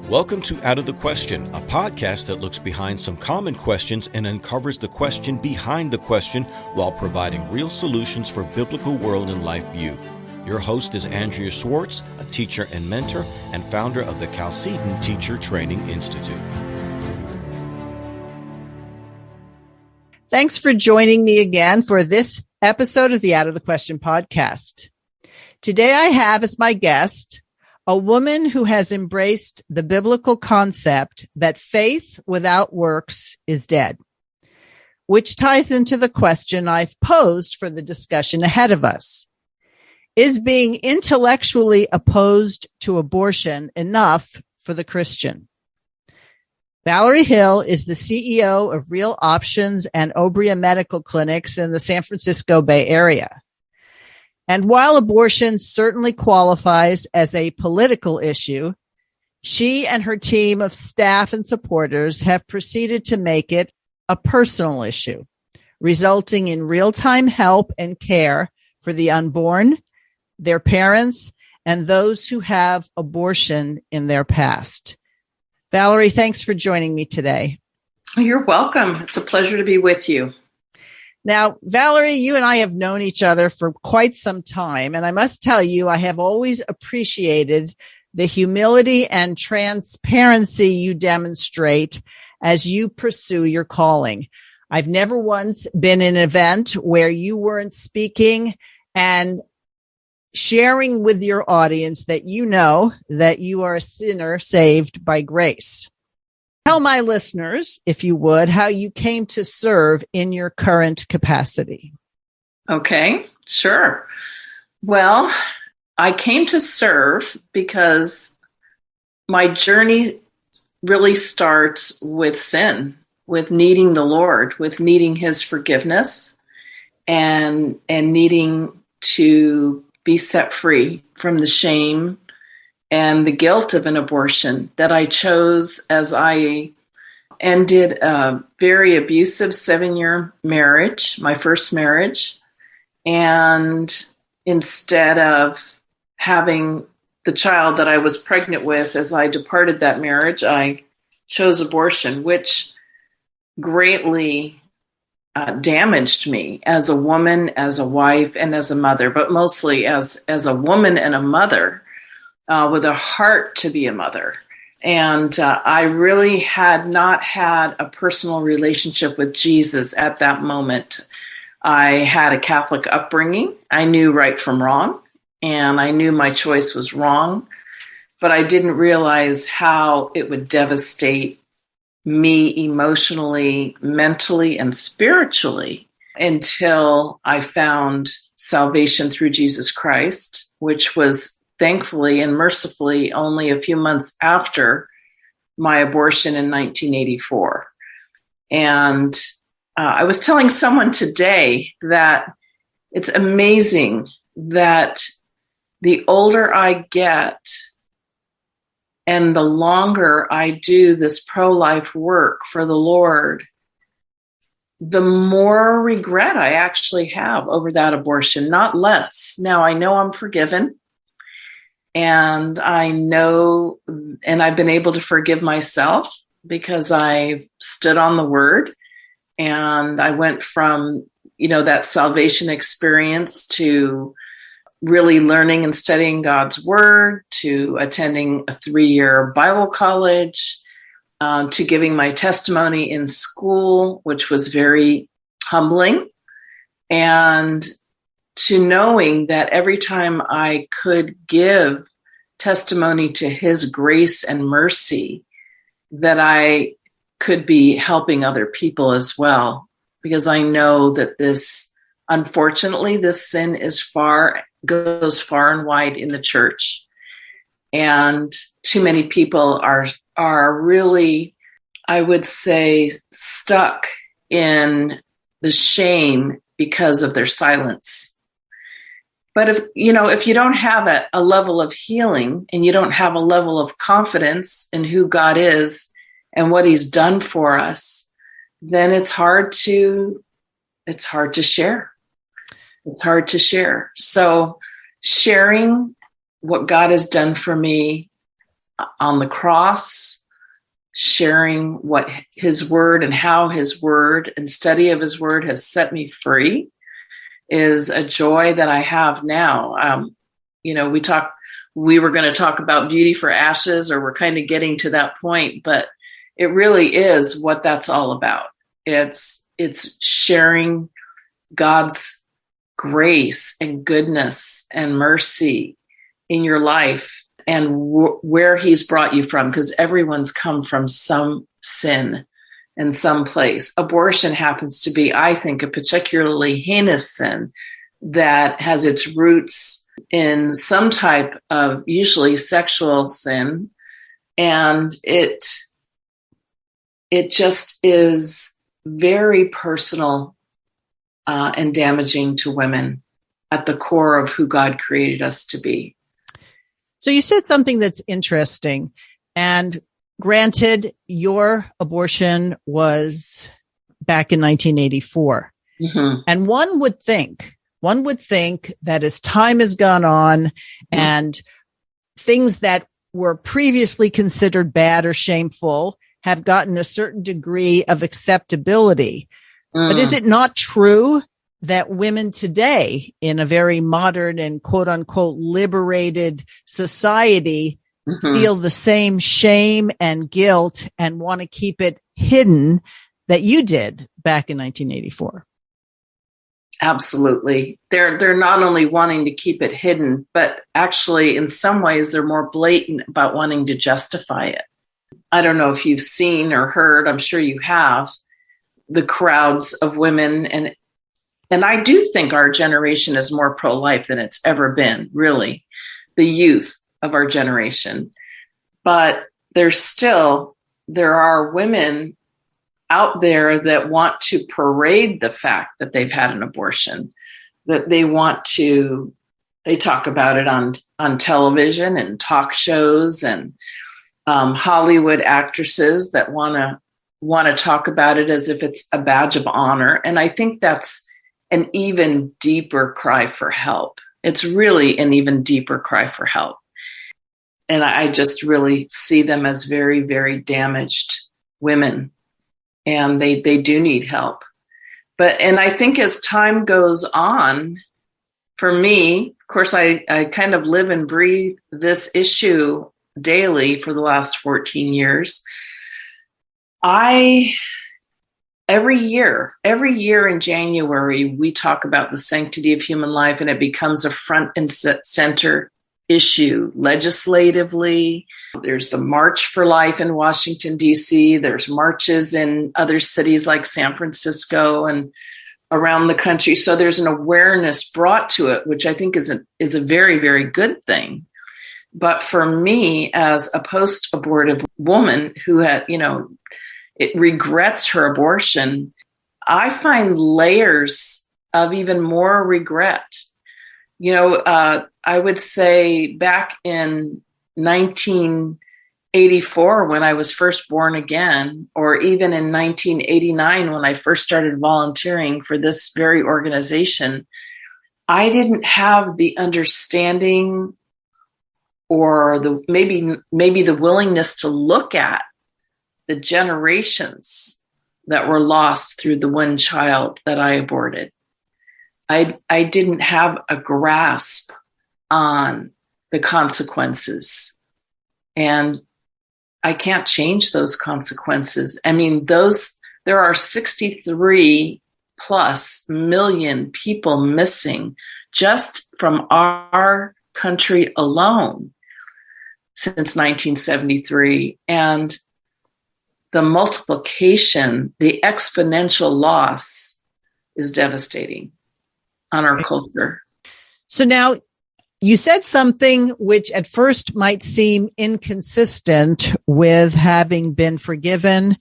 Welcome to Out of the Question, a podcast that looks behind some common questions and uncovers the question behind the question while providing real solutions for biblical world and life view. Your host is Andrea Schwartz, a teacher and mentor and founder of the Chalcedon Teacher Training Institute. Thanks for joining me again for this episode of the Out of the Question podcast. Today I have as my guest a woman who has embraced the biblical concept that faith without works is dead, which ties into the question I've posed for the discussion ahead of us. Is being intellectually opposed to abortion enough for the Christian? Valerie Hill is the CEO of Real Options and Obria medical clinics in the San Francisco Bay Area. And while abortion certainly qualifies as a political issue, she and her team of staff and supporters have proceeded to make it a personal issue, resulting in real-time help and care for the unborn, their parents, and those who have abortion in their past. Valerie, thanks for joining me today. You're welcome. It's a pleasure to be with you. Now, Valerie, you and I have known each other for quite some time, and I must tell you, I have always appreciated the humility and transparency you demonstrate as you pursue your calling. I've never once been in an event where you weren't speaking and sharing with your audience that you know that you are a sinner saved by grace. Tell my listeners, if you would, how you came to serve in your current capacity. Okay, sure. Well, I came to serve because my journey really starts with sin, with needing the Lord, with needing His forgiveness and needing to be set free from the shame and the guilt of an abortion that I chose as I ended a very abusive 7-year marriage, my first marriage. And instead of having the child that I was pregnant with as I departed that marriage, I chose abortion, which greatly damaged me as a woman, as a wife, and as a mother, but mostly as a woman and a mother. With a heart to be a mother. And I really had not had a personal relationship with Jesus at that moment. I had a Catholic upbringing. I knew right from wrong, and I knew my choice was wrong, but I didn't realize how it would devastate me emotionally, mentally, and spiritually until I found salvation through Jesus Christ, which was thankfully and mercifully only a few months after my abortion in 1984. And I was telling someone today that it's amazing that the older I get and the longer I do this pro-life work for the Lord, the more regret I actually have over that abortion, not less. Now, I know I'm forgiven. And I know, and I've been able to forgive myself because I stood on the word and I went from, that salvation experience to really learning and studying God's word, to attending a 3-year Bible college, to giving my testimony in school, which was very humbling, and to knowing that every time I could give testimony to His grace and mercy, that I could be helping other people as well. Because I know that unfortunately, this sin goes far and wide in the church. And too many people are really, I would say, stuck in the shame because of their silence. But if you don't have a level of healing and you don't have a level of confidence in who God is and what He's done for us, then it's hard to share. It's hard to share. So sharing what God has done for me on the cross, sharing what his word and how his word and study of his word has set me free is a joy that I have now. We were going to talk about beauty for ashes, or we're kind of getting to that point, but it really is what that's all about. It's sharing God's grace and goodness and mercy in your life and where he's brought you from, because everyone's come from some sin in some place. Abortion happens to be, I think, a particularly heinous sin that has its roots in some type of usually sexual sin. And it just is very personal and damaging to women at the core of who God created us to be. So you said something that's interesting. And granted, your abortion was back in 1984. Mm-hmm. And one would think that as time has gone on and things that were previously considered bad or shameful have gotten a certain degree of acceptability. But is it not true that women today in a very modern and quote unquote liberated society feel the same shame and guilt and want to keep it hidden that you did back in 1984? Absolutely. They're not only wanting to keep it hidden, but actually in some ways they're more blatant about wanting to justify it. I don't know if you've seen or heard, I'm sure you have, the crowds of women. And I do think our generation is more pro-life than it's ever been, really, the youth of our generation. But there are women out there that want to parade the fact that they've had an abortion, that they talk about it on television and talk shows, and Hollywood actresses that want to talk about it as if it's a badge of honor. And I think that's an even deeper cry for help. It's really an even deeper cry for help. And I just really see them as very, very damaged women. And they do need help. And I think as time goes on, for me, of course, I kind of live and breathe this issue daily for the last 14 years. Every year in January, we talk about the sanctity of human life, and it becomes a front and center issue legislatively. There's the March for Life in Washington, D.C. There's marches in other cities like San Francisco and around the country. So there's an awareness brought to it, which I think is a very, very good thing. But for me, as a post-abortive woman who had, it regrets her abortion, I find layers of even more regret. I would say back in 1984, when I was first born again, or even in 1989, when I first started volunteering for this very organization, I didn't have the understanding or maybe the willingness to look at the generations that were lost through the one child that I aborted. I didn't have a grasp on the consequences, and I can't change those consequences. I mean, there are 63 plus million people missing just from our country alone since 1973. And the multiplication, the exponential loss is devastating on our culture. So now you said something which at first might seem inconsistent with having been forgiven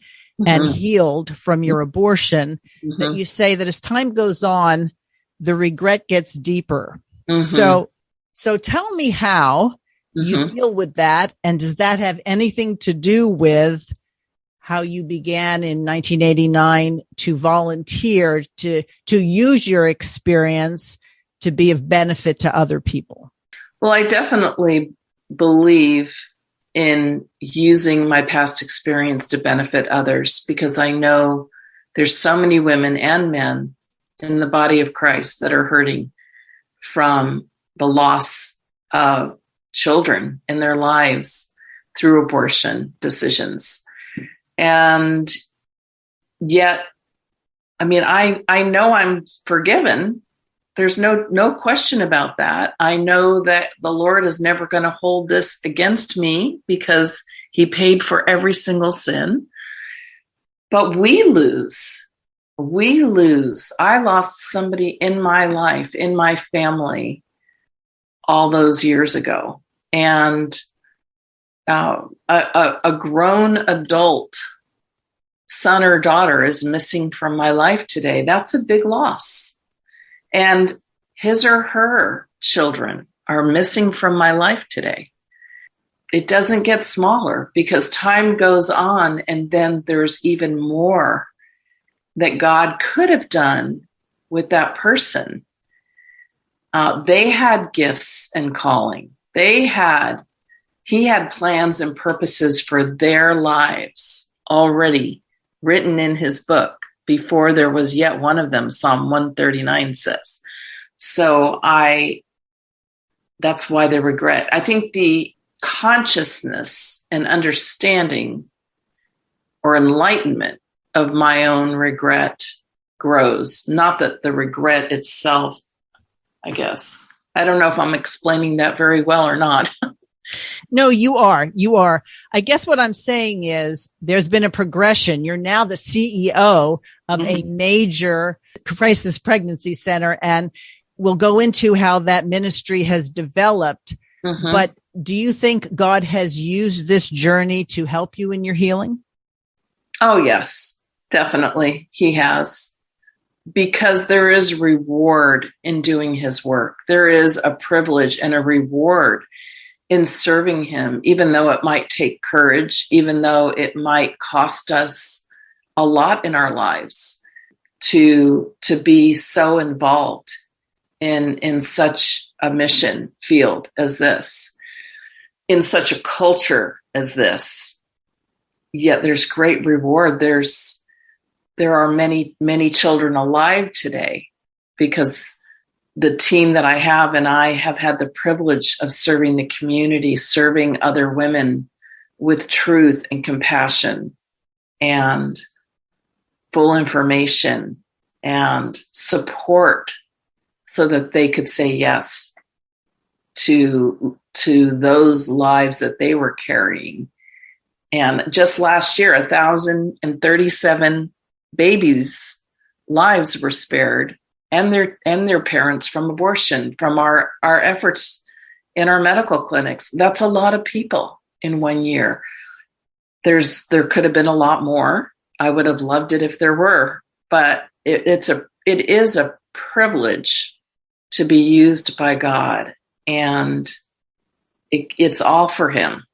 and healed from your abortion, that you say that as time goes on, the regret gets deeper. So tell me how you deal with that. And does that have anything to do with how you began in 1989 to volunteer, to use your experience to be of benefit to other people? Well, I definitely believe in using my past experience to benefit others, because I know there's so many women and men in the body of Christ that are hurting from the loss of children in their lives through abortion decisions. And yet, I mean, I know I'm forgiven. There's no question about that. I know that the Lord is never going to hold this against me because he paid for every single sin. But we lose. We lose. I lost somebody in my life, in my family, all those years ago. And a grown adult son or daughter is missing from my life today. That's a big loss. And his or her children are missing from my life today. It doesn't get smaller because time goes on, and then there's even more that God could have done with that person. They had gifts and calling. He had plans and purposes for their lives already written in his book before there was yet one of them, Psalm 139 says. So that's why the regret. I think the consciousness and understanding or enlightenment of my own regret grows. Not that the regret itself, I guess. I don't know if I'm explaining that very well or not. No, you are. You are. I guess what I'm saying is there's been a progression. You're now the CEO of a major crisis pregnancy center, and we'll go into how that ministry has developed. But do you think God has used this journey to help you in your healing? Oh, yes, definitely. He has. Because there is reward in doing his work. There is a privilege and a reward in serving him, even though it might take courage, even though it might cost us a lot in our lives to be so involved in such a mission field as this, in such a culture as this. Yet there's great reward. There are many, many children alive today because the team that I have and I have had the privilege of serving the community, serving other women with truth and compassion and full information and support so that they could say yes to those lives that they were carrying. And just last year, 1,037 babies' lives were spared and their parents from abortion, from our efforts in our medical clinics. That's a lot of people in 1 year. There could have been a lot more. I would have loved it if there were, but it is a privilege to be used by God, and it's all for him.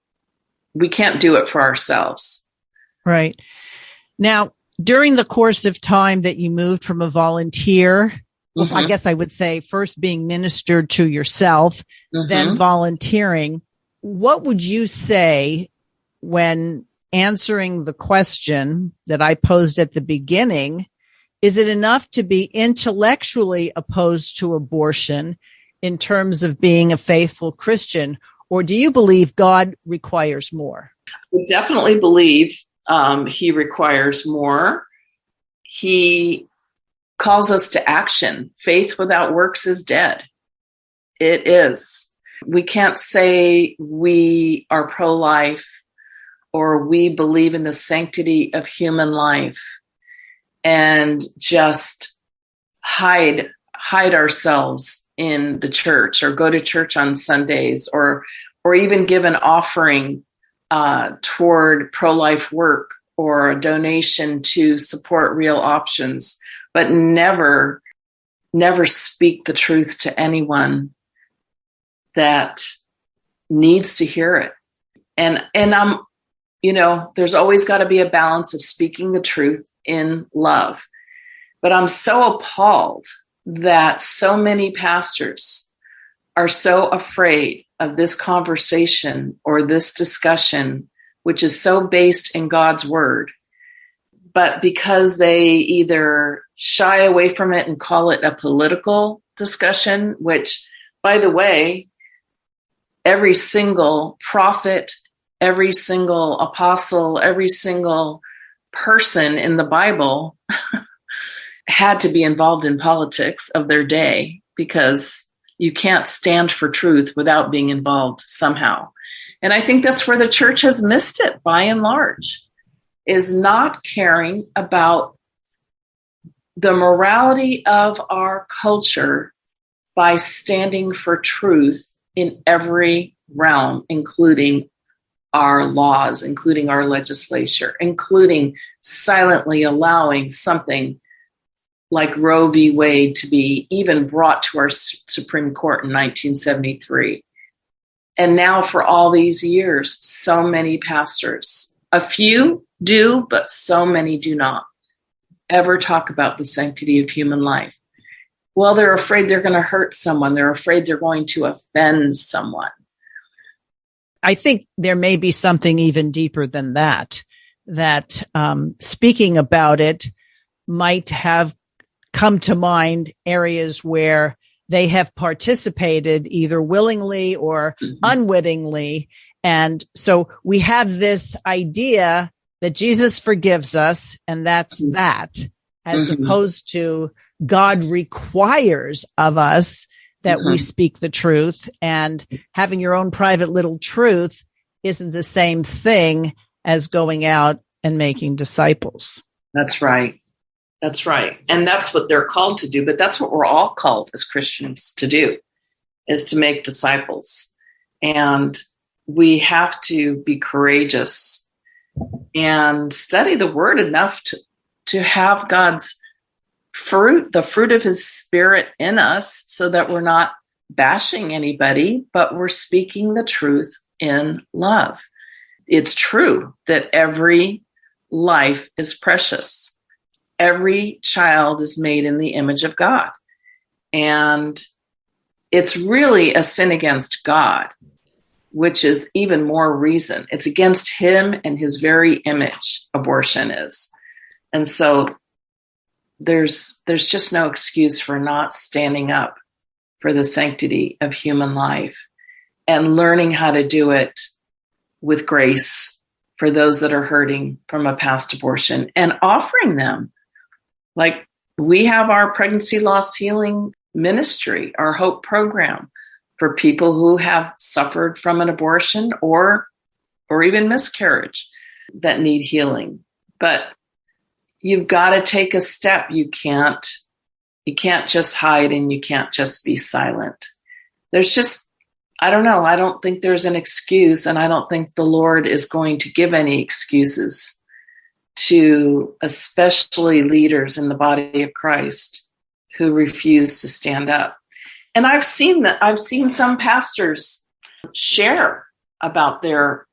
We can't do it for ourselves. Right. Now, during the course of time that you moved from a volunteer, well, I guess I would say first being ministered to yourself, then volunteering, what would you say when answering the question that I posed at the beginning? Is it enough to be intellectually opposed to abortion in terms of being a faithful Christian, or do you believe God requires more? I definitely believe he requires more. He calls us to action. Faith without works is dead. It is. We can't say we are pro-life or we believe in the sanctity of human life and just hide ourselves in the church or go to church on Sundays or even give an offering toward pro-life work or a donation to support real options, but never speak the truth to anyone that needs to hear it. And I'm, there's always got to be a balance of speaking the truth in love. But I'm so appalled that so many pastors are so afraid of this conversation or this discussion, which is so based in God's word, but because they either shy away from it and call it a political discussion, which, by the way, every single prophet, every single apostle, every single person in the Bible had to be involved in politics of their day, because you can't stand for truth without being involved somehow. And I think that's where the church has missed it by and large, is not caring about the morality of our culture by standing for truth in every realm, including our laws, including our legislature, including silently allowing something like Roe v. Wade to be even brought to our Supreme Court in 1973. And now for all these years, so many pastors, a few do, but so many do not ever talk about the sanctity of human life. Well, they're afraid they're going to hurt someone. They're afraid they're going to offend someone. I think there may be something even deeper than that, speaking about it might have come to mind areas where they have participated either willingly or unwittingly. And so we have this idea that Jesus forgives us, and that's that, as opposed to God requires of us that we speak the truth, and having your own private little truth isn't the same thing as going out and making disciples. That's right. That's right. And that's what they're called to do. But that's what we're all called as Christians to do, is to make disciples. And we have to be courageous and study the word enough to have God's fruit, the fruit of his Spirit in us, so that we're not bashing anybody, but we're speaking the truth in love. It's true that every life is precious. Every child is made in the image of God. And it's really a sin against God, which is even more reason. It's against him and his very image, abortion is. And so there's just no excuse for not standing up for the sanctity of human life and learning how to do it with grace for those that are hurting from a past abortion, and offering them. Like, we have our pregnancy loss healing ministry, our HOPE program, for people who have suffered from an abortion or even miscarriage that need healing. But you've got to take a step. You can't just hide, and you can't just be silent. There's just, I don't know. I don't think there's an excuse, and I don't think the Lord is going to give any excuses to especially leaders in the body of Christ who refuse to stand up. And I've seen some pastors share about their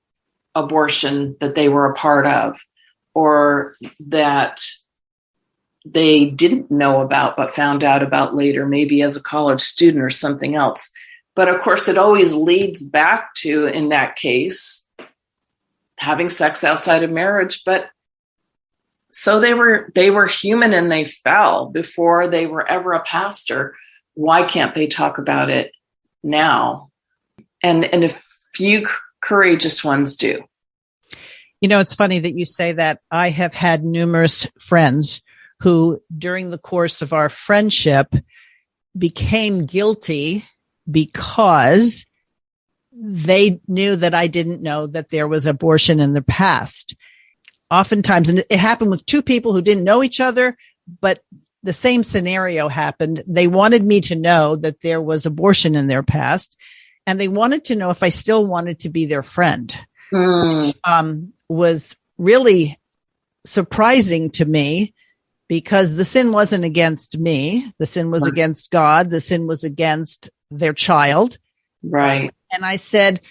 abortion that they were a part of, or that they didn't know about but found out about later, maybe as a college student or something else. But of course, it always leads back to, in that case, having sex outside of marriage. But so they were human, and they fell before they were ever a pastor. Why can't they talk about it now? And a few courageous ones do. You know, it's funny that you say that. I have had numerous friends who, during the course of our friendship, became guilty because they knew that I didn't know that there was abortion in the past. Oftentimes, and it happened with two people who didn't know each other, but the same scenario happened. They wanted me to know that there was abortion in their past, and they wanted to know if I still wanted to be their friend, which was really surprising to me, because the sin wasn't against me. The sin was against God. The sin was against their child. Right. And I said,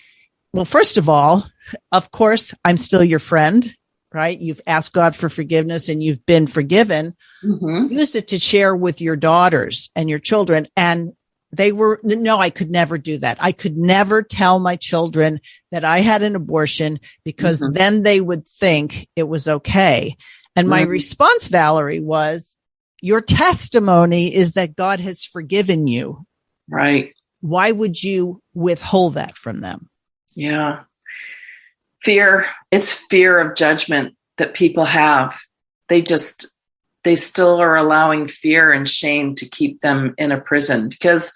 well, first of all, of course, I'm still your friend. Right? You've asked God for forgiveness and you've been forgiven. Use it to share with your daughters and your children. And I could never do that. I could never tell my children that I had an abortion because then they would think it was okay. And my response, Valerie, was, your testimony is that God has forgiven you. Right. Why would you withhold that from them? Yeah. Fear. It's fear of judgment that people have. They still are allowing fear and shame to keep them in a prison. Because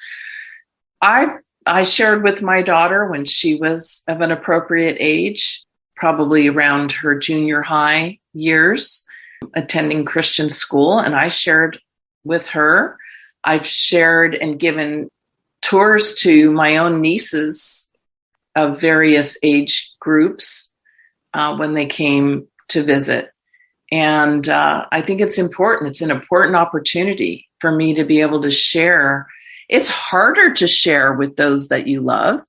I shared with my daughter when she was of an appropriate age, probably around her junior high years, attending Christian school. And I shared with her. I've shared and given tours to my own nieces of various age groups when they came to visit. And I think it's important. It's an important opportunity for me to be able to share. It's harder to share with those that you love.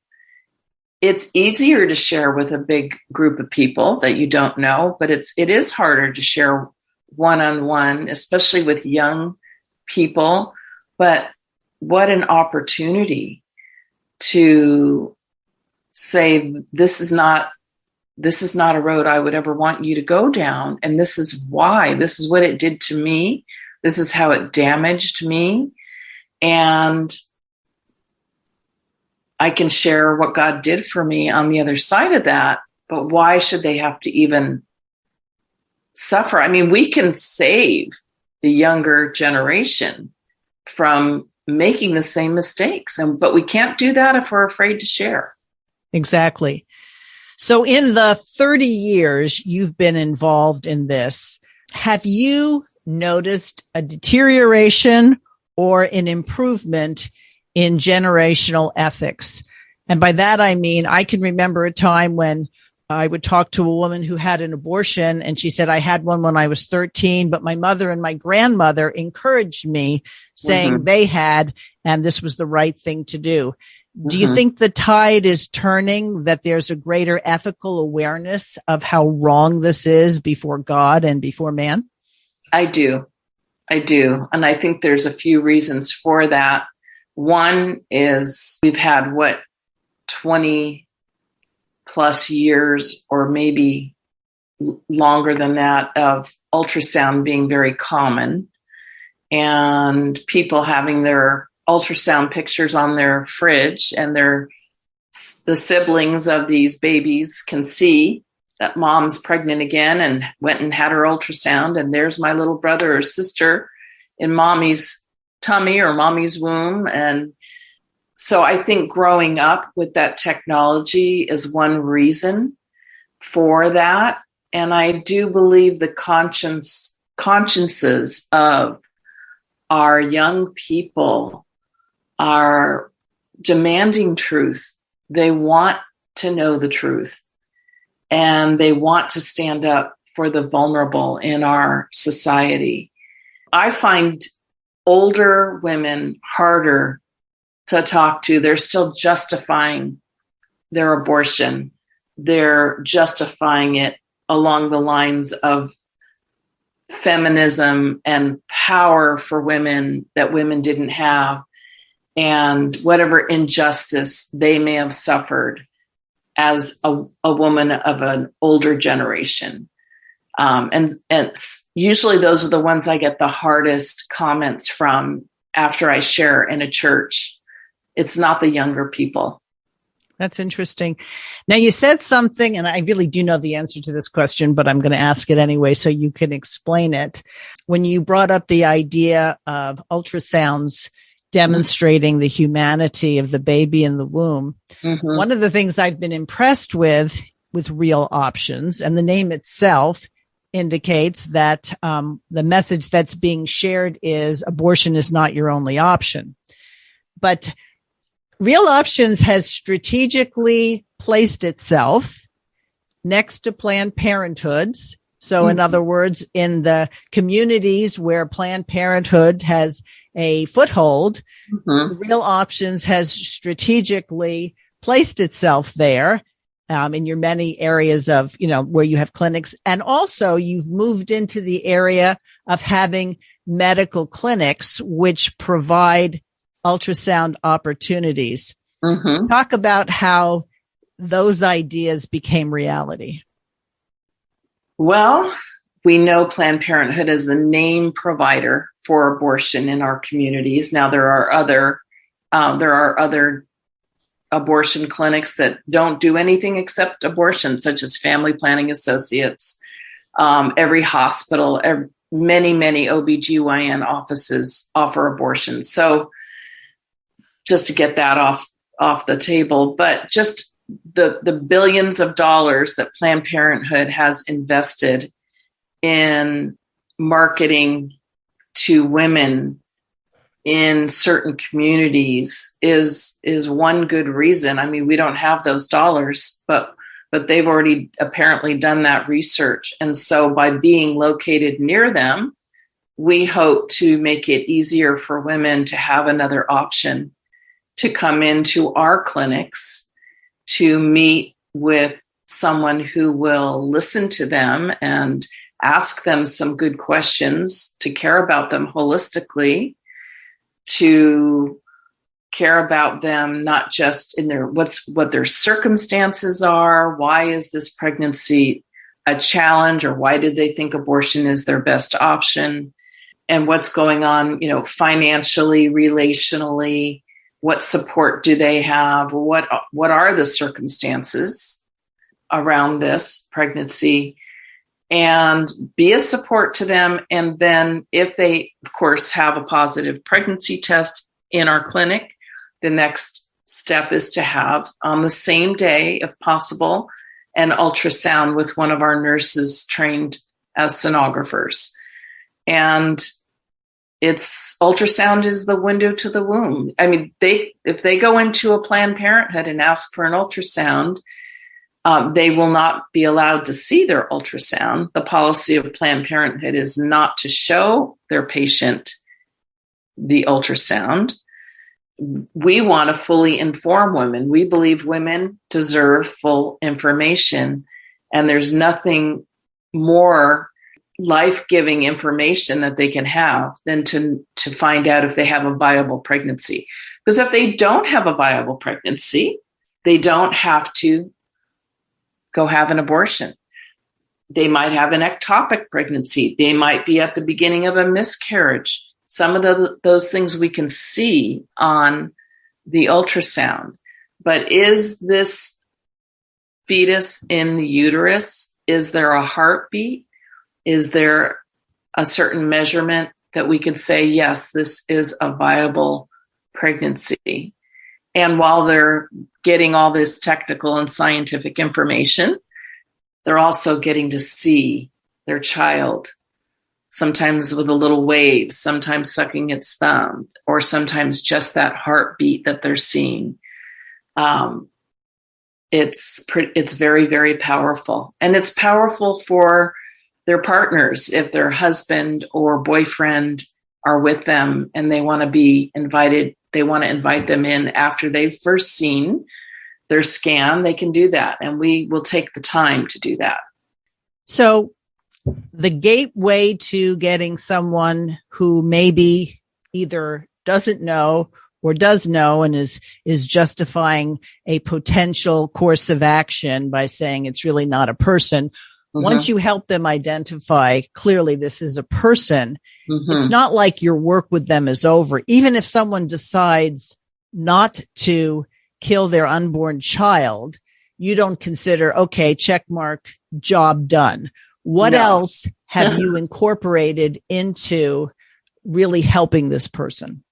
It's easier to share with a big group of people that you don't know, but it is harder to share one-on-one, especially with young people. But what an opportunity to say, this is not a road I would ever want you to go down. And this is why. This is what it did to me. This is how it damaged me. And I can share what God did for me on the other side of that. But why should they have to even suffer? I mean, we can save the younger generation from making the same mistakes. But we can't do that if we're afraid to share. Exactly. So in the 30 years you've been involved in this, have you noticed a deterioration or an improvement in generational ethics? And by that, I mean, I can remember a time when I would talk to a woman who had an abortion, and she said, I had one when I was 13, but my mother and my grandmother encouraged me, saying they had, and this was the right thing to do. Do you think the tide is turning, that there's a greater ethical awareness of how wrong this is before God and before man? I do. And I think there's a few reasons for that. One is we've had 20 plus years, or maybe longer than that, of ultrasound being very common, and people having their ultrasound pictures on their fridge, and the siblings of these babies can see that mom's pregnant again and went and had her ultrasound, and there's my little brother or sister in mommy's tummy or mommy's womb. And so I think growing up with that technology is one reason for that. And I do believe the consciences of our young people are demanding truth. They want to know the truth, and they want to stand up for the vulnerable in our society. I find older women harder to talk to. They're still justifying their abortion. They're justifying it along the lines of feminism and power for women that women didn't have, and whatever injustice they may have suffered as a woman of an older generation. And usually those are the ones I get the hardest comments from after I share in a church. It's not the younger people. That's interesting. Now, you said something, and I really do know the answer to this question, but I'm going to ask it anyway so you can explain it. When you brought up the idea of ultrasounds demonstrating the humanity of the baby in the womb, one of the things I've been impressed with Real Options, and the name itself indicates that the message that's being shared is abortion is not your only option. But Real Options has strategically placed itself next to Planned Parenthoods. So in other words, in the communities where Planned Parenthood has a foothold, Real Options has strategically placed itself there in your many areas of, where you have clinics. And also you've moved into the area of having medical clinics, which provide ultrasound opportunities. Mm-hmm. Talk about how those ideas became reality. Well, we know Planned Parenthood is the name provider for abortion in our communities. Now, there are other abortion clinics that don't do anything except abortion, such as Family Planning Associates. Every hospital, many OBGYN offices offer abortion. So just to get that off the table, but just the billions of dollars that Planned Parenthood has invested in marketing to women in certain communities is one good reason. I mean, we don't have those dollars, but they've already apparently done that research. And so by being located near them, we hope to make it easier for women to have another option to come into our clinics to meet with someone who will listen to them and ask them some good questions, to care about them holistically, to care about them not just in what their circumstances are, why is this pregnancy a challenge, or why did they think abortion is their best option, and what's going on, financially, relationally, what support do they have, what are the circumstances around this pregnancy, and be a support to them. And then if they, of course, have a positive pregnancy test in our clinic, the next step is to have, on the same day, if possible, an ultrasound with one of our nurses trained as sonographers. And ultrasound is the window to the womb. I mean, if they go into a Planned Parenthood and ask for an ultrasound, they will not be allowed to see their ultrasound. The policy of Planned Parenthood is not to show their patient the ultrasound. We want to fully inform women. We believe women deserve full information, and there's nothing more life-giving information that they can have than to find out if they have a viable pregnancy. Because if they don't have a viable pregnancy, they don't have to go have an abortion. They might have an ectopic pregnancy. They might be at the beginning of a miscarriage. Some of those things we can see on the ultrasound. But is this fetus in the uterus? Is there a heartbeat? Is there a certain measurement that we can say, yes, this is a viable pregnancy? And while they're getting all this technical and scientific information, they're also getting to see their child, sometimes with a little wave, sometimes sucking its thumb, or sometimes just that heartbeat that they're seeing. It's very, very powerful. And it's powerful for their partners. If their husband or boyfriend are with them and they want to be invited, they want to invite them in after they've first seen their scan, they can do that. And we will take the time to do that. So the gateway to getting someone who maybe either doesn't know or does know and is justifying a potential course of action by saying it's really not a person. Once you help them identify clearly this is a person, it's not like your work with them is over. Even if someone decides not to kill their unborn child, you don't consider, okay, check mark, job done. What else have you incorporated into really helping this person?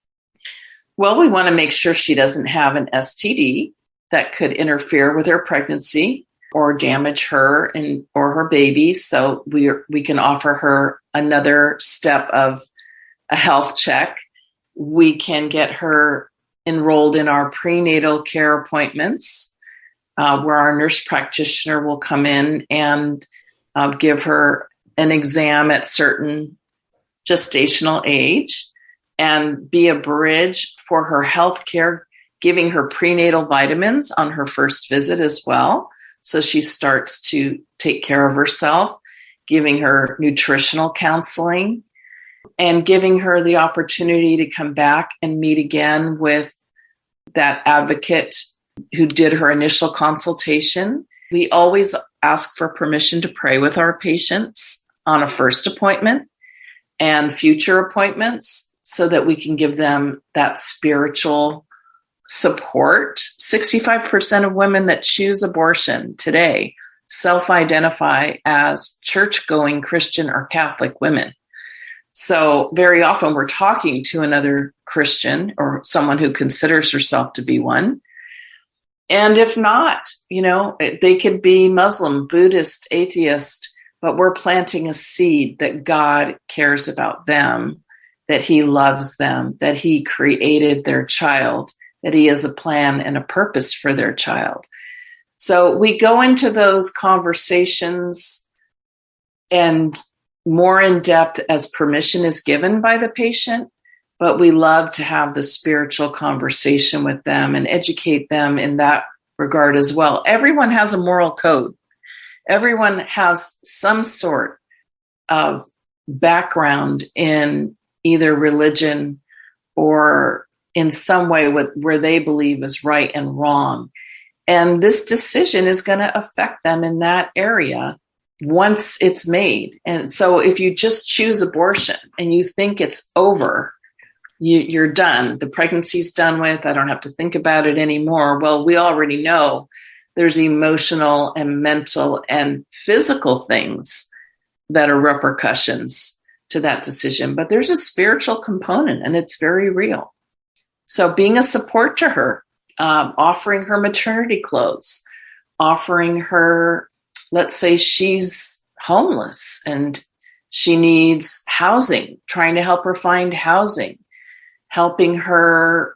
Well, we want to make sure she doesn't have an STD that could interfere with her pregnancy or damage her or her baby. So we can offer her another step of a health check. We can get her enrolled in our prenatal care appointments, where our nurse practitioner will come in and give her an exam at certain gestational age and be a bridge for her health care, giving her prenatal vitamins on her first visit as well. So she starts to take care of herself, giving her nutritional counseling. and giving her the opportunity to come back and meet again with that advocate who did her initial consultation. We always ask for permission to pray with our patients on a first appointment and future appointments so that we can give them that spiritual support. 65% of women that choose abortion today self-identify as church-going Christian or Catholic women. So very often we're talking to another Christian or someone who considers herself to be one. And if not, they could be Muslim, Buddhist, atheist, but we're planting a seed that God cares about them, that he loves them, that he created their child, that he has a plan and a purpose for their child. So we go into those conversations and more in depth as permission is given by the patient, but we love to have the spiritual conversation with them and educate them in that regard as well. Everyone has a moral code. Everyone has some sort of background in either religion or in some way where they believe is right and wrong. And this decision is going to affect them in that area once it's made. And so if you just choose abortion and you think it's over, you're done. The pregnancy's done with. I don't have to think about it anymore. Well, we already know there's emotional and mental and physical things that are repercussions to that decision. But there's a spiritual component, and it's very real. So being a support to her, offering her maternity clothes, offering her, let's say she's homeless and she needs housing, trying to help her find housing, helping her,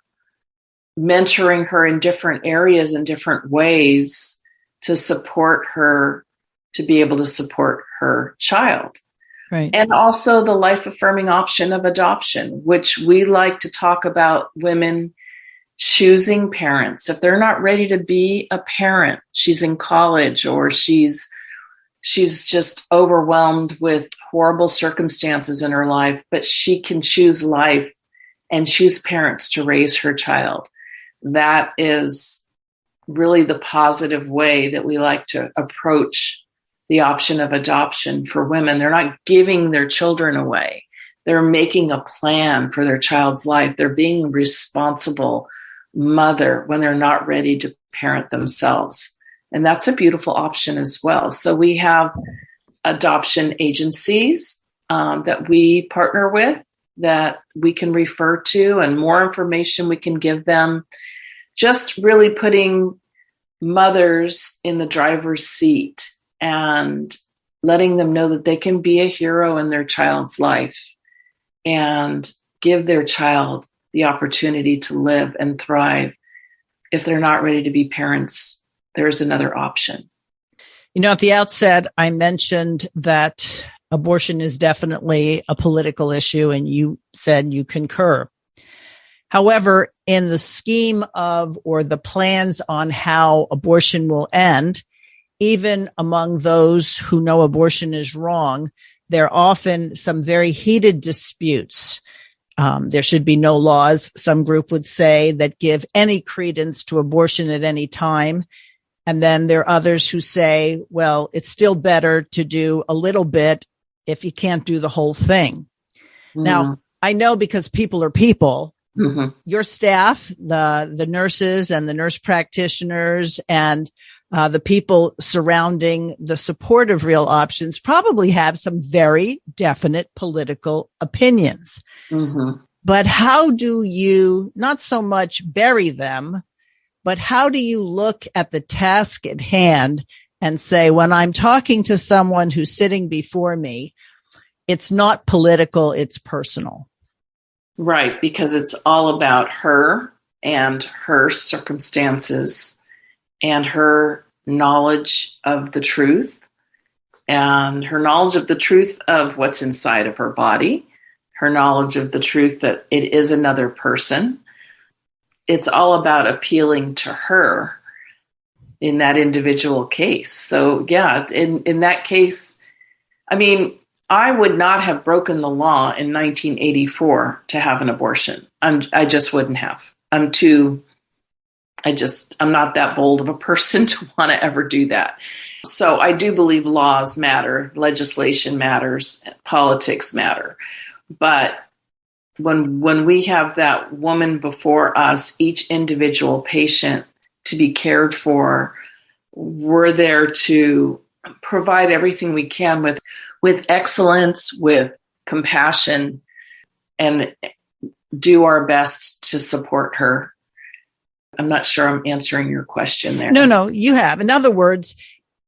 mentoring her in different areas in different ways to support her, to be able to support her child. Right. And also the life-affirming option of adoption, which we like to talk about women choosing parents. If they're not ready to be a parent, she's in college or she's just overwhelmed with horrible circumstances in her life, but she can choose life and choose parents to raise her child. That is really the positive way that we like to approach the option of adoption for women. They're not giving their children away. They're making a plan for their child's life. They're being a responsible mother when they're not ready to parent themselves. And that's a beautiful option as well. So we have adoption agencies that we partner with that we can refer to, and more information we can give them. Just really putting mothers in the driver's seat and letting them know that they can be a hero in their child's life and give their child the opportunity to live and thrive. If they're not ready to be parents, there's another option. At the outset, I mentioned that abortion is definitely a political issue, and you said you concur. However, in the scheme of, or the plans on how abortion will end, even among those who know abortion is wrong, there are often some very heated disputes. There should be no laws, some group would say, that give any credence to abortion at any time. And then there are others who say, well, it's still better to do a little bit if you can't do the whole thing. Mm-hmm. Now, I know, because people are people. Mm-hmm. Your staff, the nurses and the nurse practitioners and the people surrounding the support of Real Options probably have some very definite political opinions. Mm-hmm. But how do you not so much bury them, but how do you look at the task at hand and say, when I'm talking to someone who's sitting before me, it's not political, it's personal? Right, because it's all about her and her circumstances and her knowledge of the truth and her knowledge of the truth of what's inside of her body, her knowledge of the truth that it is another person. It's all about appealing to her in that individual case. So yeah, in that case, I mean, I would not have broken the law in 1984 to have an abortion. I just wouldn't have. I'm not that bold of a person to want to ever do that. So I do believe laws matter, legislation matters, politics matter. But when we have that woman before us, each individual patient to be cared for, we're there to provide everything we can with excellence, with compassion, and do our best to support her. I'm not sure I'm answering your question there. No, you have. In other words,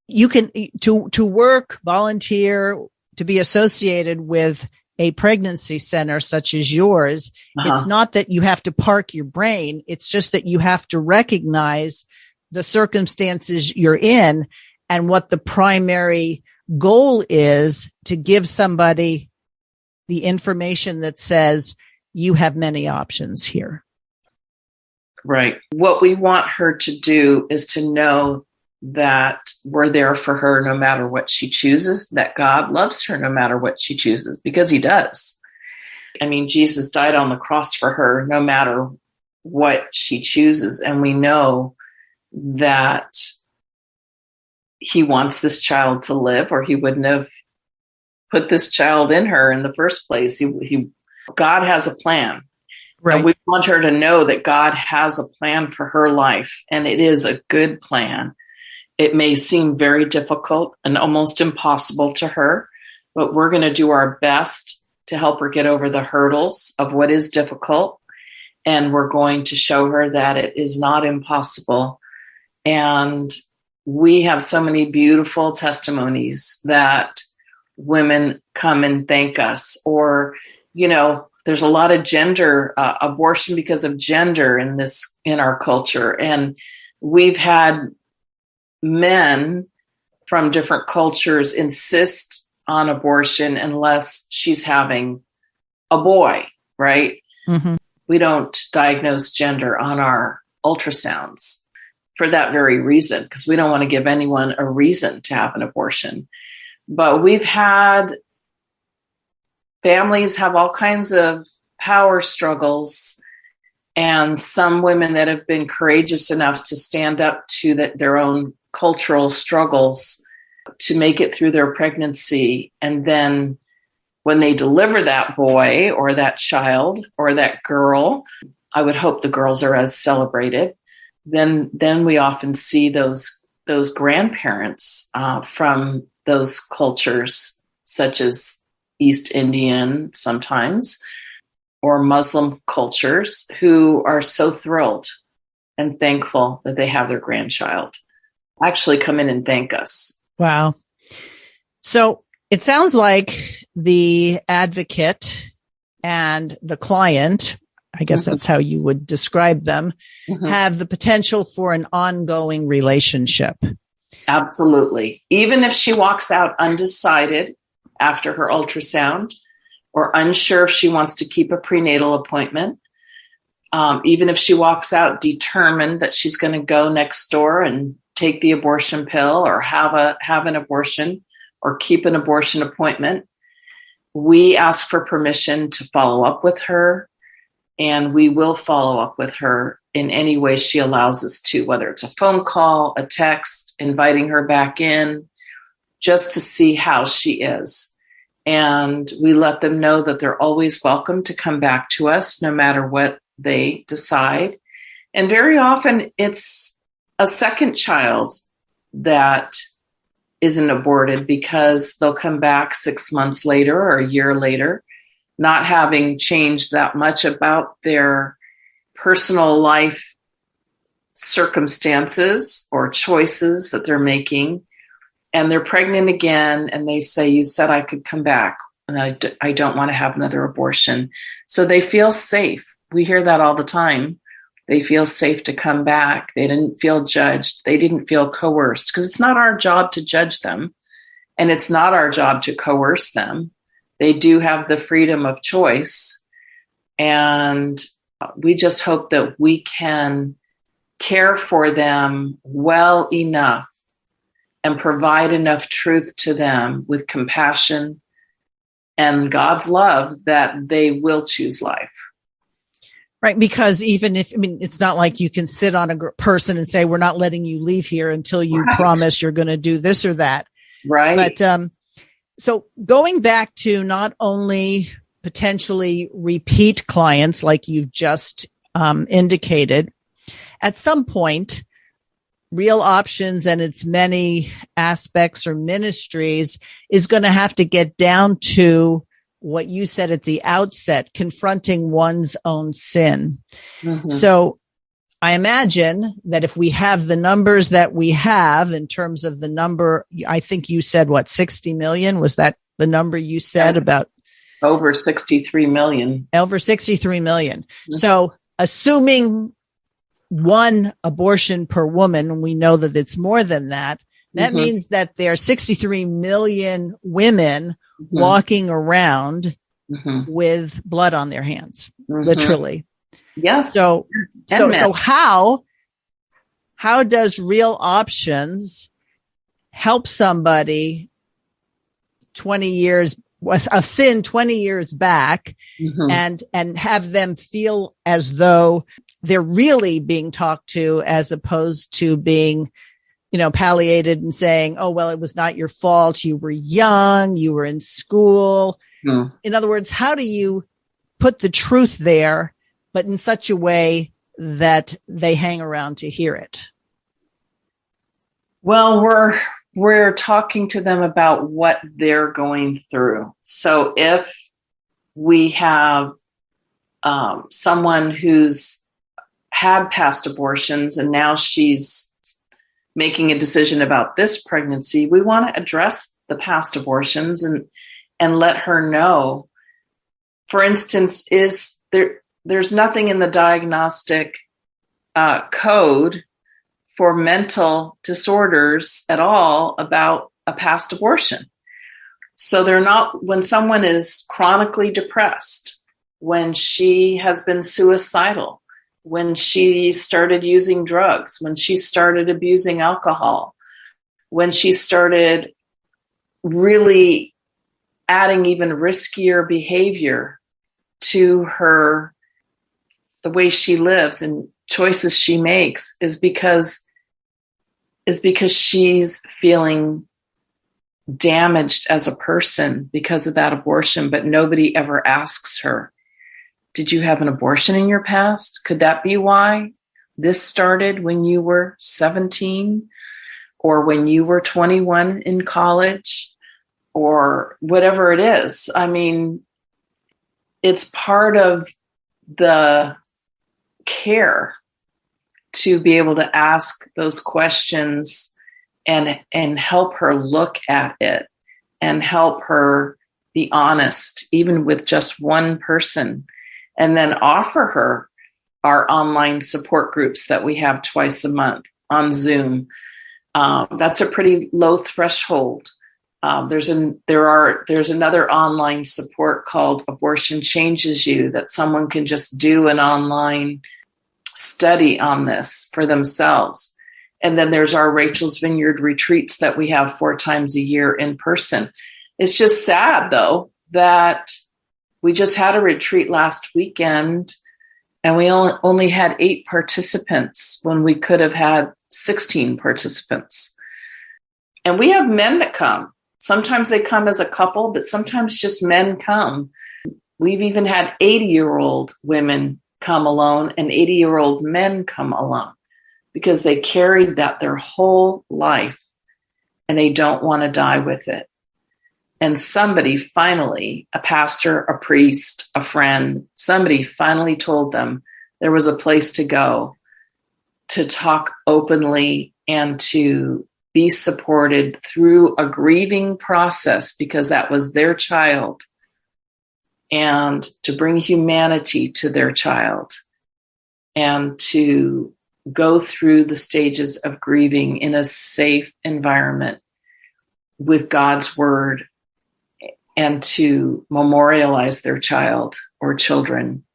you can to work, volunteer, to be associated with a pregnancy center such as yours. It's not that you have to park your brain. It's just that you have to recognize the circumstances you're in and what the primary goal is to give somebody the information that says you have many options here. Right. What we want her to do is to know that we're there for her no matter what she chooses, that God loves her no matter what she chooses, because he does. I mean, Jesus died on the cross for her no matter what she chooses. And we know that he wants this child to live, or he wouldn't have put this child in her in the first place. God has a plan. Right. And we want her to know that God has a plan for her life, and it is a good plan. It may seem very difficult and almost impossible to her, but we're going to do our best to help her get over the hurdles of what is difficult. And we're going to show her that it is not impossible. And we have so many beautiful testimonies that women come and thank us, or, there's a lot of gender abortion because of gender in our culture. And we've had men from different cultures insist on abortion unless she's having a boy, right? Mm-hmm. We don't diagnose gender on our ultrasounds for that very reason, because we don't want to give anyone a reason to have an abortion. But we've had families have all kinds of power struggles, and some women that have been courageous enough to stand up to their own cultural struggles to make it through their pregnancy. And then when they deliver that boy or that child or that girl, I would hope the girls are as celebrated. Then we often see those grandparents from those cultures, such as East Indian sometimes, or Muslim cultures, who are so thrilled and thankful that they have their grandchild actually come in and thank us. Wow. So it sounds like the advocate and the client, I guess that's how you would describe them, have the potential for an ongoing relationship. Absolutely. Even if she walks out undecided after her ultrasound, or unsure if she wants to keep a prenatal appointment, even if she walks out determined that she's going to go next door and take the abortion pill, or have an abortion, or keep an abortion appointment, we ask for permission to follow up with her, and we will follow up with her in any way she allows us to, whether it's a phone call, a text, inviting her back in, just to see how she is. And we let them know that they're always welcome to come back to us, no matter what they decide. And very often it's a second child that isn't aborted, because they'll come back 6 months later or a year later, not having changed that much about their personal life circumstances or choices that they're making. And they're pregnant again, and they say, you said I could come back, and I don't want to have another abortion. So they feel safe. We hear that all the time. They feel safe to come back. They didn't feel judged. They didn't feel coerced, because it's not our job to judge them, and it's not our job to coerce them. They do have the freedom of choice. And we just hope that we can care for them well enough and provide enough truth to them with compassion and God's love that they will choose life. Right. Because even if, it's not like you can sit on a person and say, we're not letting you leave here until you promise you're going to do this or that. Right. But, so going back to not only potentially repeat clients, like you've just indicated, at some point, Real Options and its many aspects or ministries is going to have to get down to what you said at the outset, confronting one's own sin. Mm-hmm. So I imagine that if we have the numbers that we have in terms of the number, I think you said, 60 million? Was that the number you said about? Over 63 million. Over 63 million. Mm-hmm. So assuming one abortion per woman, and we know that it's more than that, that mm-hmm. means that there are 63 million women mm-hmm. walking around mm-hmm. with blood on their hands, mm-hmm. literally. Yes. So how does Real Options help somebody 20 years a sin 20 years back mm-hmm. and have them feel as though they're really being talked to, as opposed to being, palliated and saying, oh, well, it was not your fault. You were young. You were in school. Mm. In other words, how do you put the truth there, but in such a way that they hang around to hear it? Well, we're talking to them about what they're going through. So if we have someone who's had past abortions and now she's making a decision about this pregnancy, we want to address the past abortions and let her know. For instance, there's nothing in the diagnostic code for mental disorders at all about a past abortion. So when someone is chronically depressed, when she has been suicidal, when she started using drugs, when she started abusing alcohol, when she started really adding even riskier behavior to the way she lives and choices she makes, is because she's feeling damaged as a person because of that abortion, but nobody ever asks her, did you have an abortion in your past? Could that be why this started when you were 17 or when you were 21 in college or whatever it is? It's part of the care to be able to ask those questions and help her look at it and help her be honest, even with just one person, and then offer her our online support groups that we have twice a month on Zoom. That's a pretty low threshold. There's another online support called Abortion Changes You that someone can just do an online study on this for themselves. And then there's our Rachel's Vineyard retreats that we have 4 times a year in person. It's just sad, though, that we just had a retreat last weekend and we only had 8 participants when we could have had 16 participants. And we have men that come. Sometimes they come as a couple, but sometimes just men come. We've even had 80-year-old women come alone and 80-year-old men come alone because they carried that their whole life and they don't want to die with it. And somebody finally, a pastor, a priest, a friend, somebody finally told them there was a place to go to talk openly and to be supported through a grieving process because that was their child, and to bring humanity to their child and to go through the stages of grieving in a safe environment with God's word, and to memorialize their child or children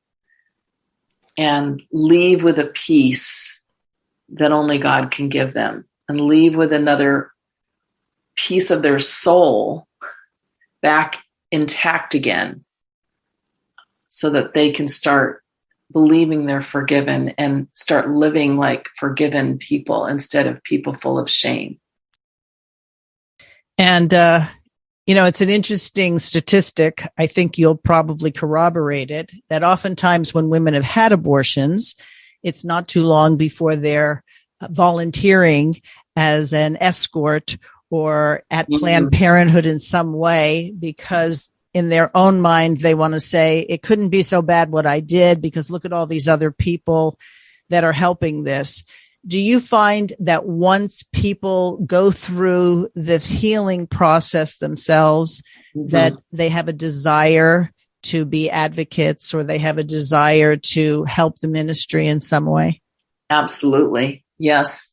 and leave with a peace that only God can give them, and leave with another piece of their soul back intact again so that they can start believing they're forgiven and start living like forgiven people instead of people full of shame. And, it's an interesting statistic. I think you'll probably corroborate it, that oftentimes when women have had abortions, it's not too long before they're volunteering as an escort or at Planned Parenthood in some way, because in their own mind, they want to say, it couldn't be so bad what I did because look at all these other people that are helping this. Do you find that once people go through this healing process themselves, that they have a desire to be advocates or they have a desire to help the ministry in some way? Absolutely. Yes.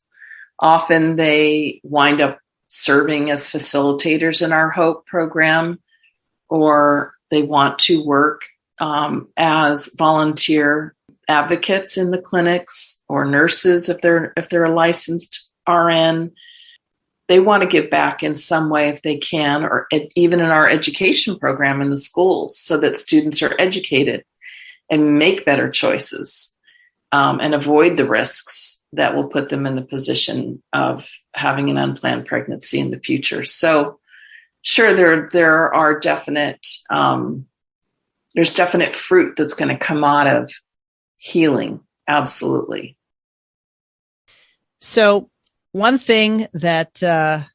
Often they wind up serving as facilitators in our HOPE program, or they want to work as volunteer advocates in the clinics, or nurses if they're a licensed RN. They want to give back in some way if they can, or even in our education program in the schools, so that students are educated and make better choices and avoid the risks that will put them in the position of having an unplanned pregnancy in the future. So sure, there are definite, there's definite fruit that's going to come out of healing. Absolutely. So one thing that,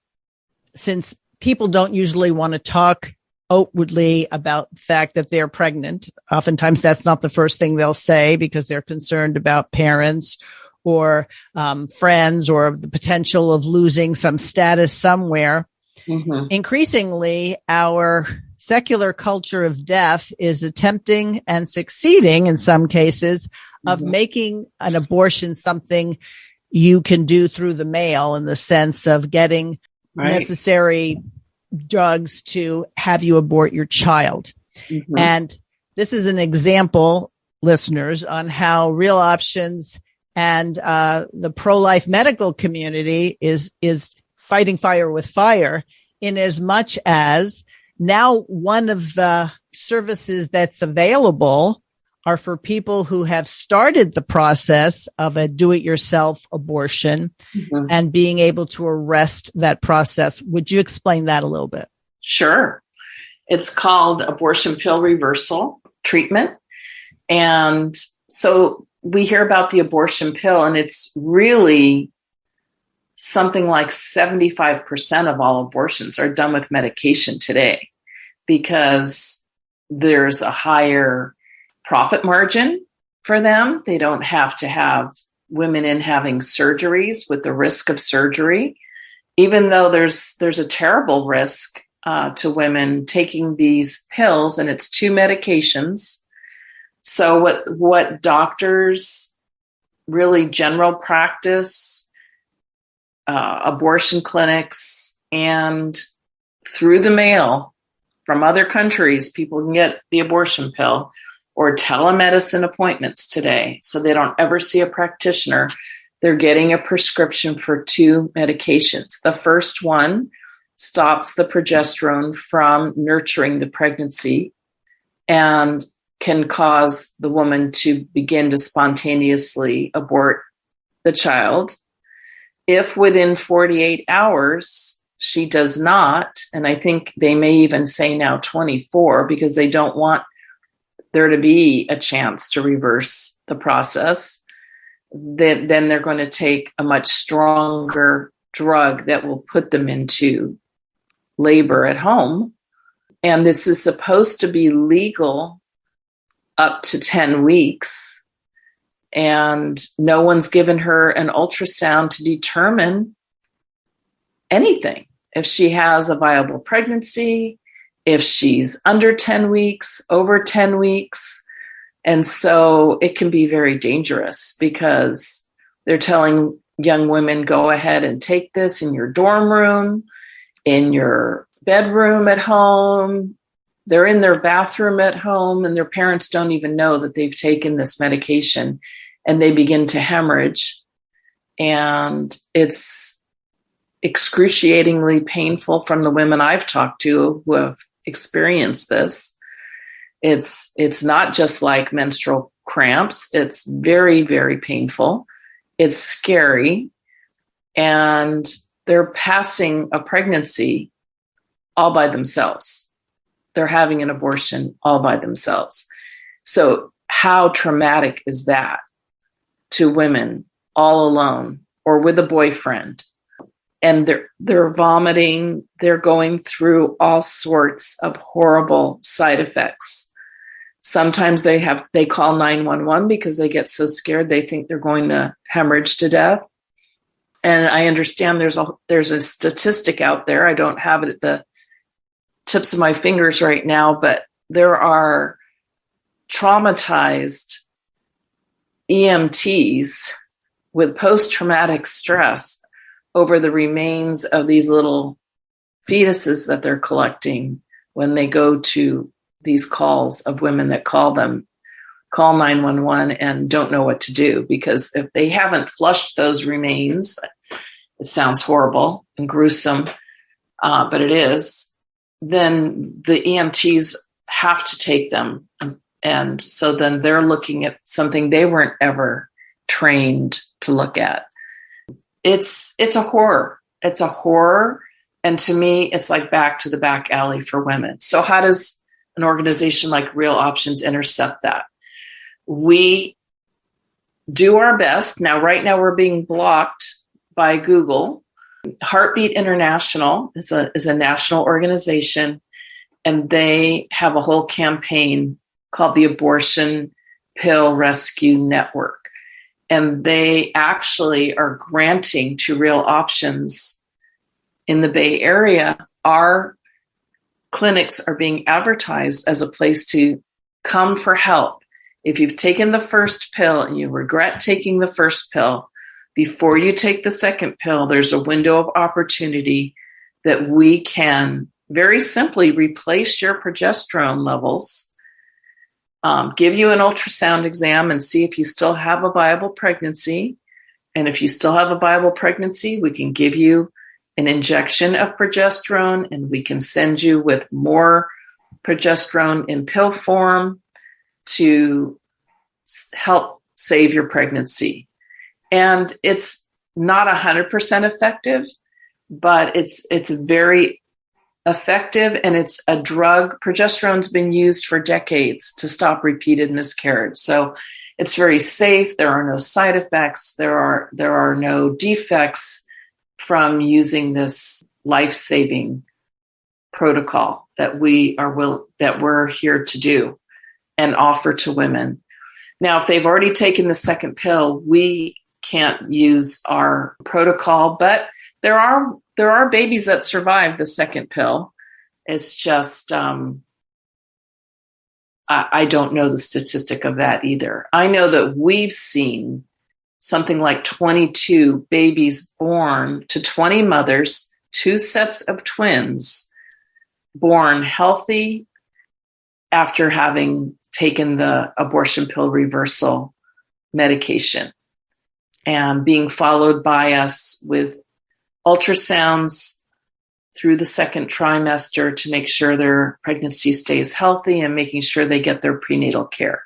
since people don't usually want to talk outwardly about the fact that they're pregnant, oftentimes that's not the first thing they'll say because they're concerned about parents or friends or the potential of losing some status somewhere. Increasingly, our secular culture of death is attempting and succeeding in some cases of making an abortion something you can do through the mail, in the sense of getting necessary drugs to have you abort your child. And this is an example, listeners, on how Real Options and the pro-life medical community is fighting fire with fire, in as much as now one of the services that's available are for people who have started the process of a do-it-yourself abortion and being able to arrest that process. Would you explain that a little bit? Sure. It's called abortion pill reversal treatment. And so we hear about the abortion pill, and it's really something like 75% of all abortions are done with medication today, because there's a higher profit margin for them. They don't have to have women in having surgeries with the risk of surgery, even though there's a terrible risk to women taking these pills, and it's 2 medications. So what doctors, really general practice, abortion clinics, and through the mail from other countries, people can get the abortion pill, or telemedicine appointments today. So they don't ever see a practitioner. They're getting a prescription for 2 medications. The first one stops the progesterone from nurturing the pregnancy and can cause the woman to begin to spontaneously abort the child. If within 48 hours she does not, and I think they may even say now 24, because they don't want there to be a chance to reverse the process, then they're going to take a much stronger drug that will put them into labor at home. And this is supposed to be legal up to 10 weeks. And no one's given her an ultrasound to determine anything. If she has a viable pregnancy, if she's under 10 weeks, over 10 weeks. And so it can be very dangerous, because they're telling young women, go ahead and take this in your dorm room, in your bedroom at home. They're in their bathroom at home, and their parents don't even know that they've taken this medication, and they begin to hemorrhage. And it's excruciatingly painful from the women I've talked to who have experienced this. It's not just like menstrual cramps. It's very, very painful. It's scary. And they're passing a pregnancy all by themselves. They're having an abortion all by themselves. So how traumatic is that to women all alone or with a boyfriend? And they're vomiting. They're going through all sorts of horrible side effects. Sometimes they call 911 because they get so scared they think they're going to hemorrhage to death. And I understand there's a statistic out there. I don't have it at the tips of my fingers right now, but there are traumatized EMTs with post-traumatic stress over the remains of these little fetuses that they're collecting when they go to these calls of women that call 911 and don't know what to do, because if they haven't flushed those remains, it sounds horrible and gruesome, but it is, then the EMTs have to take them. And so then they're looking at something they weren't ever trained to look at. It's a horror. It's a horror. And to me, it's like back to the back alley for women. So how does an organization like Real Options intercept that? We do our best. Now, right now, we're being blocked by Google. Heartbeat International is a national organization, and they have a whole campaign called the Abortion Pill Rescue Network. And they actually are granting to Real Options in the Bay Area. Our clinics are being advertised as a place to come for help. If you've taken the first pill and you regret taking the first pill, before you take the second pill, there's a window of opportunity that we can very simply replace your progesterone levels, give you an ultrasound exam and see if you still have a viable pregnancy. And if you still have a viable pregnancy, we can give you an injection of progesterone, and we can send you with more progesterone in pill form to help save your pregnancy. And it's not 100% effective, but it's very effective, and it's a drug. Progesterone's been used for decades to stop repeated miscarriage. So it's very safe. There are no side effects. There are no defects from using this life-saving protocol that we're here to do and offer to women. Now, if they've already taken the second pill, we can't use our protocol, but there are babies that survive the second pill. It's just, I don't know the statistic of that either. I know that we've seen something like 22 babies born to 20 mothers, 2 sets of twins, born healthy after having taken the abortion pill reversal medication, and being followed by us with ultrasounds through the second trimester to make sure their pregnancy stays healthy and making sure they get their prenatal care.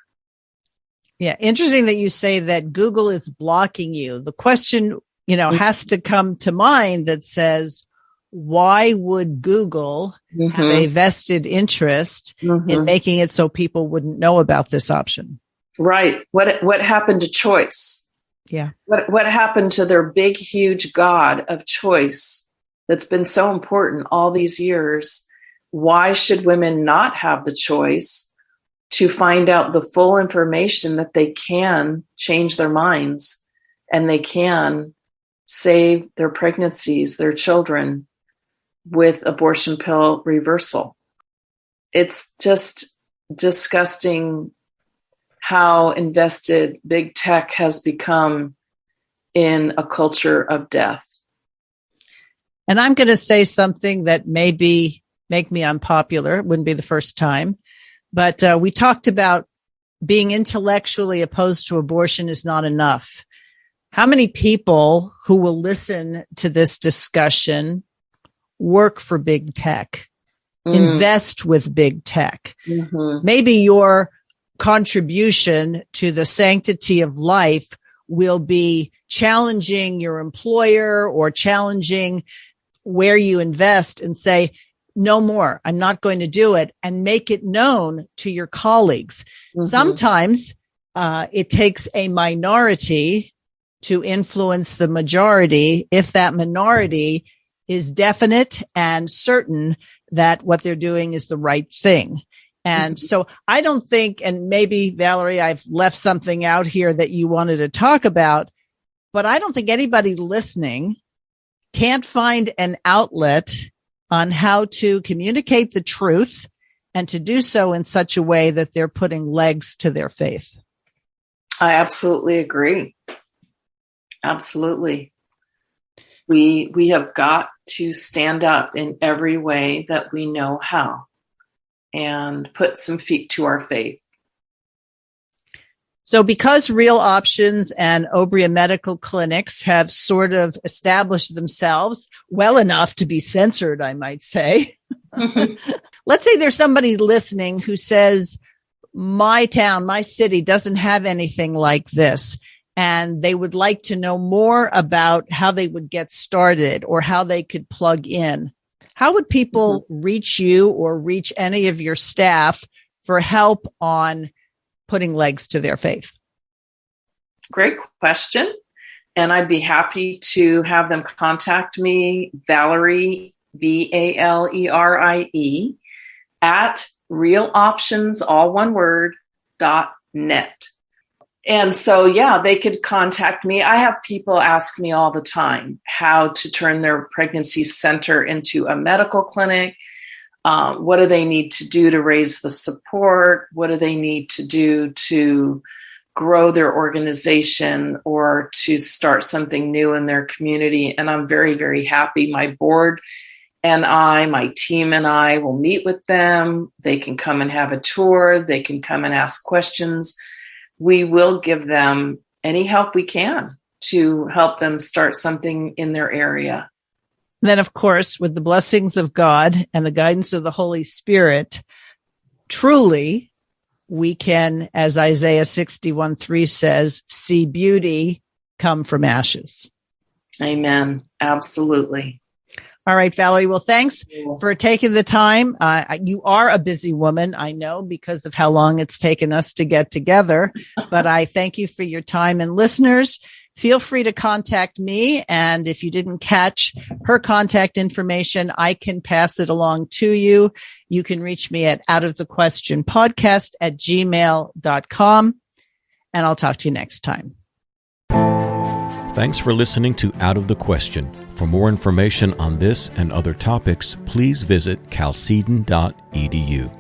Yeah. Interesting that you say that Google is blocking you. The question, has to come to mind that says, why would Google have a vested interest in making it so people wouldn't know about this option? Right. What happened to choice? Yeah. What happened to their big, huge God of choice that's been so important all these years? Why should women not have the choice to find out the full information that they can change their minds and they can save their pregnancies, their children, with abortion pill reversal? It's just disgusting how invested big tech has become in a culture of death. And I'm going to say something that maybe make me unpopular. It wouldn't be the first time. But we talked about being intellectually opposed to abortion is not enough. How many people who will listen to this discussion work for big tech? invest with big tech. Mm-hmm. Maybe your contribution to the sanctity of life will be challenging your employer or challenging where you invest and say, no more, I'm not going to do it, and make it known to your colleagues. Mm-hmm. Sometimes it takes a minority to influence the majority if that minority is definite and certain that what they're doing is the right thing. And so I don't think, and maybe Valerie, I've left something out here that you wanted to talk about, but I don't think anybody listening can't find an outlet on how to communicate the truth and to do so in such a way that they're putting legs to their faith. I absolutely agree. Absolutely. We have got to stand up in every way that we know how and put some feet to our faith. So because Real Options and Obria medical clinics have sort of established themselves well enough to be censored, I might say. Let's say there's somebody listening who says, my town, my city doesn't have anything like this, and they would like to know more about how they would get started or how they could plug in. How would people reach you or reach any of your staff for help on putting legs to their faith? Great question. And I'd be happy to have them contact me, Valerie, Valerie, at realoptions, all one word, .net. And so, yeah, they could contact me. I have people ask me all the time how to turn their pregnancy center into a medical clinic. What do they need to do to raise the support? What do they need to do to grow their organization or to start something new in their community? And I'm very, very happy. My board and my team and I will meet with them. They can come and have a tour. They can come and ask questions. We will give them any help we can to help them start something in their area. Then, of course, with the blessings of God and the guidance of the Holy Spirit, truly we can, as Isaiah 61:3 says, see beauty come from ashes. Amen. Absolutely. All right, Valerie. Well, thanks for taking the time. You are a busy woman, I know, because of how long it's taken us to get together. But I thank you for your time. And listeners, feel free to contact me. And if you didn't catch her contact information, I can pass it along to you. You can reach me at outofthequestionpodcast@gmail.com. And I'll talk to you next time. Thanks for listening to Out of the Question. For more information on this and other topics, please visit chalcedon.edu.